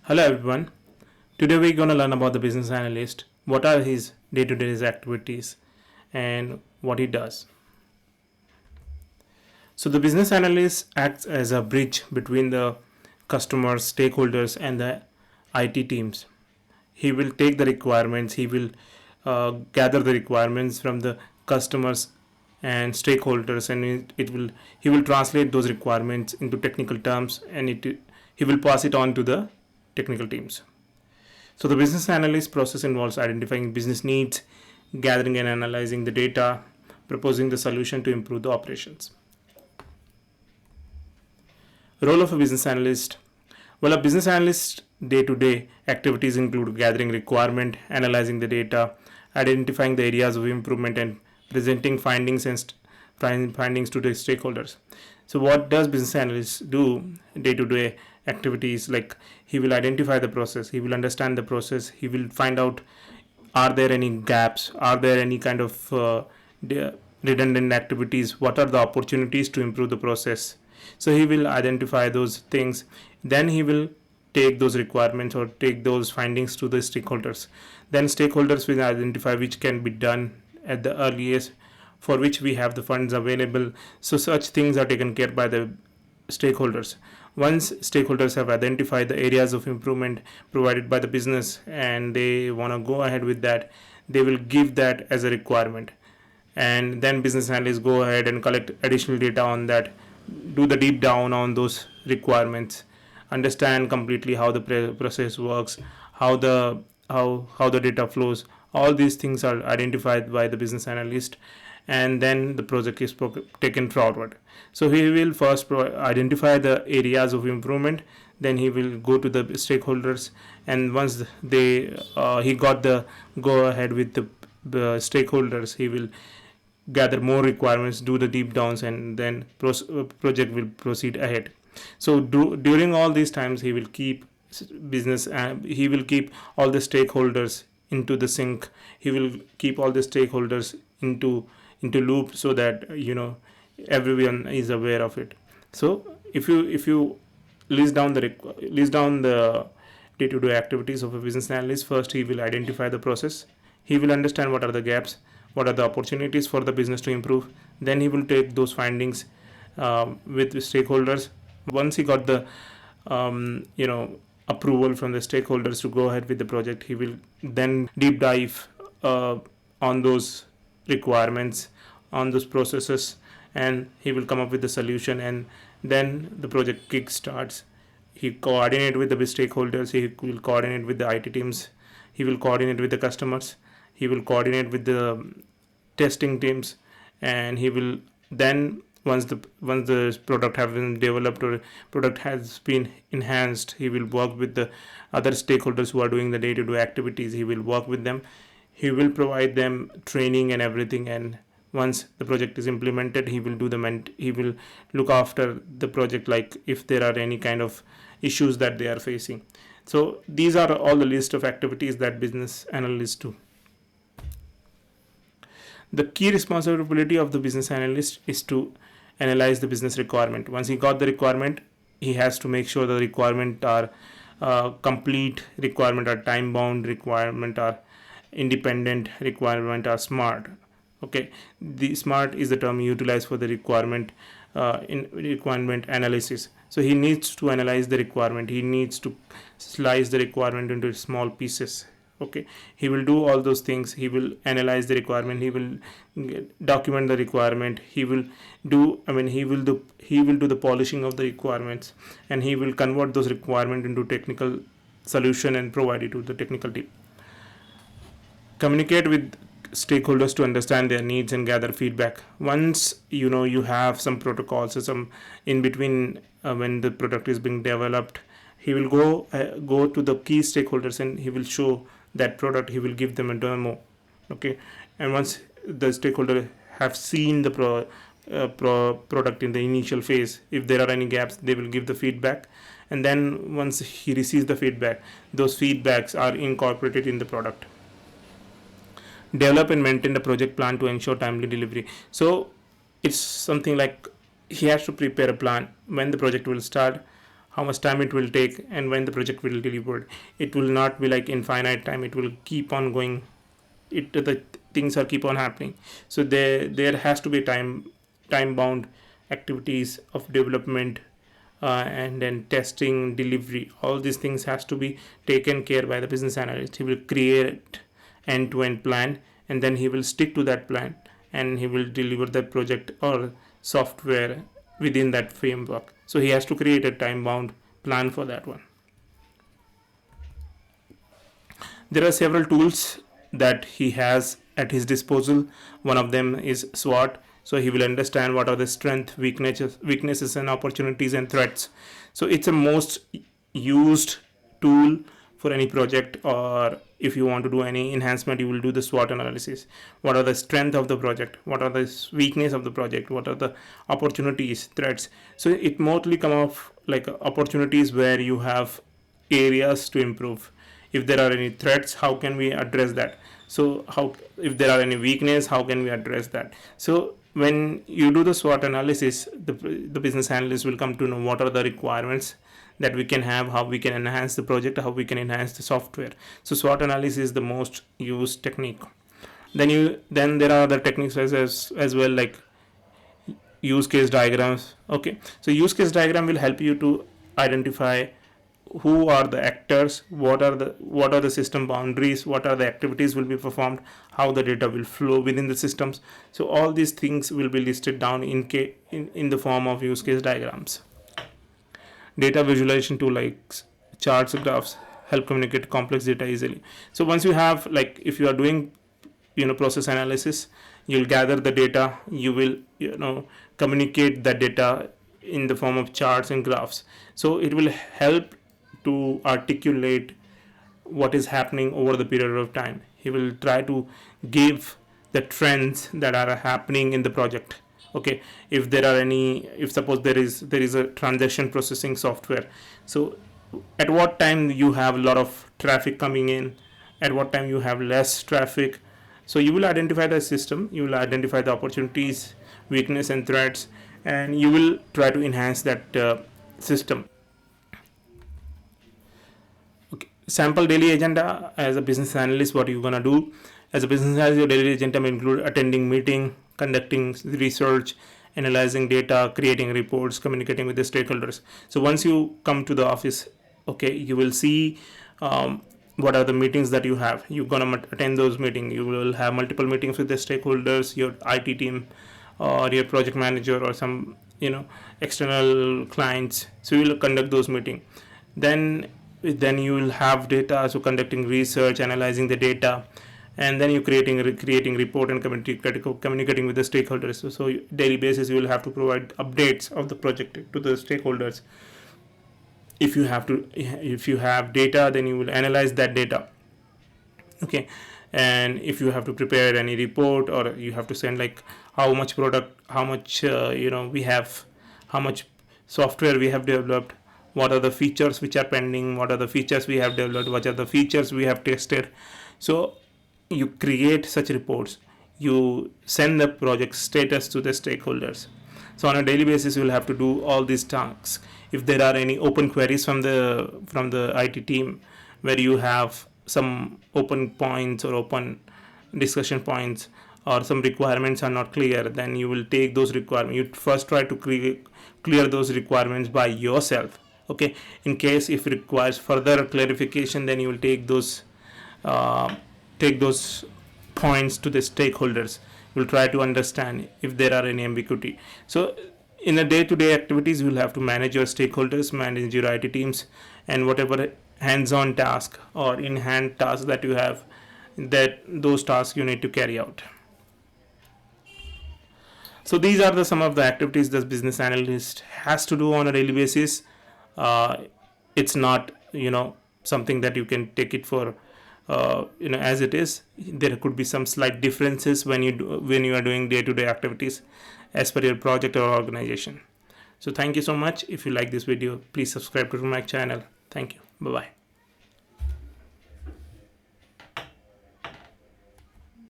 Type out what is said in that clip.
Hello everyone. Today we're going to learn about the business analyst, what are his day-to-day activities and what he does. So the business analyst acts as a bridge between the customers, stakeholders and the IT teams. He will take the requirements, he will gather the requirements from the customers and stakeholders, and he will translate those requirements into technical terms, and he will pass it on to the technical teams. So the business analyst process involves identifying business needs, gathering and analyzing the data, proposing the solution to improve the operations. Role of a business analyst. Well, a business analyst day-to-day activities include gathering requirement, analyzing the data, identifying the areas of improvement, and presenting findings to the stakeholders. So what does business analyst do day-to-day activities? Like, he will identify the process, he will understand the process, he will find out are there any gaps, are there any kind of redundant activities, what are the opportunities to improve the process. So he will identify those things, then he will take those requirements or take those findings to the stakeholders. Then stakeholders will identify which can be done at the earliest, for which we have the funds available. So such things are taken care by the stakeholders. Once stakeholders have identified the areas of improvement provided by the business and they want to go ahead with that, they will give that as a requirement, and then business analysts go ahead and collect additional data on that, do the deep down on those requirements, understand completely how the process works, how the data flows. All these things are identified by the business analyst, and then the project is taken forward. So he will first identify the areas of improvement, then he will go to the stakeholders, and once he got the go ahead with the stakeholders, he will gather more requirements, do the deep downs, and then project will proceed ahead. So during all these times, he will keep he will keep all the stakeholders into the sync. He will keep all the stakeholders into loop, so that everyone is aware of it. So if you list down the day-to-day activities of a business analyst, first he will identify the process, he will understand what are the gaps, what are the opportunities for the business to improve. Then he will take those findings with the stakeholders. Once he got the approval from the stakeholders to go ahead with the project, he will then deep dive on those requirements, on those processes, and he will come up with the solution, and then the project kick starts. He coordinate with the stakeholders, he will coordinate with the IT teams, he will coordinate with the customers, he will coordinate with the testing teams, and he will then, once the product has been developed or product has been enhanced, he will work with the other stakeholders who are doing the day-to-day activities. He will work with them, he will provide them training and everything, and once the project is implemented, he will he will look after the project, like if there are any kind of issues that they are facing. So these are all the list of activities that business analysts do. The key responsibility of the business analyst is to analyze the business requirement. Once he got the requirement, he has to make sure the requirement are complete, requirement are time bound, requirement are independent, requirement are smart. Okay, the smart is the term utilized for the requirement in requirement analysis. So he needs to analyze the requirement, he needs to slice the requirement into small pieces. Okay, he will do all those things, he will analyze the requirement, he will document the requirement, he will do the polishing of the requirements, and he will convert those requirements into technical solution and provide it to the technical team. Communicate with stakeholders to understand their needs and gather feedback. Once you have some protocols or some in between when the product is being developed, he will go to the key stakeholders and he will show that product, he will give them a demo. Okay, and once the stakeholder have seen the product in the initial phase, if there are any gaps, they will give the feedback, and then once he receives the feedback, those feedbacks are incorporated in the product. Develop and maintain the project plan to ensure timely delivery. So it's something like he has to prepare a plan when the project will start, how much time it will take, and when the project will deliver. It will not be like infinite time, it will keep on going. The things are keep on happening. So there has to be time bound activities of development, and then testing, delivery, all these things has to be taken care by the business analyst. He will create end-to-end plan, and then he will stick to that plan, and he will deliver the project or software within that framework. So he has to create a time bound plan for that one. There are several tools that he has at his disposal. One of them is SWOT. So he will understand what are the strengths, weaknesses and opportunities and threats. So it's a most used tool for any project, or if you want to do any enhancement, you will do the SWOT analysis. What are the strength of the project, what are the weakness of the project, what are the opportunities, threats. So it mostly come off like opportunities where you have areas to improve. If there are any threats, how can we address that? So how, if there are any weakness, how can we address that? So when you do the SWOT analysis, the business analyst will come to know what are the requirements that we can have, how we can enhance the project, how we can enhance the software. So SWOT analysis is the most used technique. Then there are other techniques as well, like use case diagrams. Okay, so use case diagram will help you to identify who are the actors, what are the system boundaries, what are the activities will be performed, how the data will flow within the systems. So all these things will be listed down in the form of use case diagrams. Data visualization tool like charts, graphs help communicate complex data easily. So once you have, like, if you are doing process analysis, you'll gather the data, you will communicate that data in the form of charts and graphs. So it will help to articulate what is happening over the period of time. He will try to give the trends that are happening in the project. Okay, if there are any, if suppose there is a transaction processing software, so at what time you have a lot of traffic coming in, at what time you have less traffic. So you will identify the system, you will identify the opportunities, weakness and threats, and you will try to enhance that system. Okay, sample daily agenda as a business analyst. What you're gonna do as a business analyst, your daily agenda may include attending meeting, conducting research, analyzing data, creating reports, communicating with the stakeholders. So once you come to the office, okay, you will see what are the meetings that you have. You're gonna attend those meetings. You will have multiple meetings with the stakeholders, your IT team, or your project manager, or some external clients. So you will conduct those meetings. Then you will have data, so conducting research, analyzing the data, and then you creating report and communicating with the stakeholders. So daily basis you will have to provide updates of the project to the stakeholders. If you have data, then you will analyze that data. Okay, and if you have to prepare any report, or you have to send like how much product, how much we have, how much software we have developed, what are the features which are pending, what are the features we have developed, what are the features we have tested. So you create such reports, you send the project status to the stakeholders. So on a daily basis you will have to do all these tasks. If there are any open queries from the IT team, where you have some open points or open discussion points, or some requirements are not clear, then you will take those requirements. You first try to clear those requirements by yourself. Okay, in case if it requires further clarification, then you will take those points to the stakeholders. You'll try to understand if there are any ambiguity. So in a day-to-day activities, you will have to manage your stakeholders, manage your IT teams, and whatever hands-on task or in-hand tasks that you have, that those tasks you need to carry out. So these are some of the activities the business analyst has to do on a daily basis. It's not something that you can take it for as it is. There could be some slight differences when you are doing day-to-day activities as per your project or organization. So thank you so much. If you like this video, please subscribe to my channel. Thank you. Bye bye.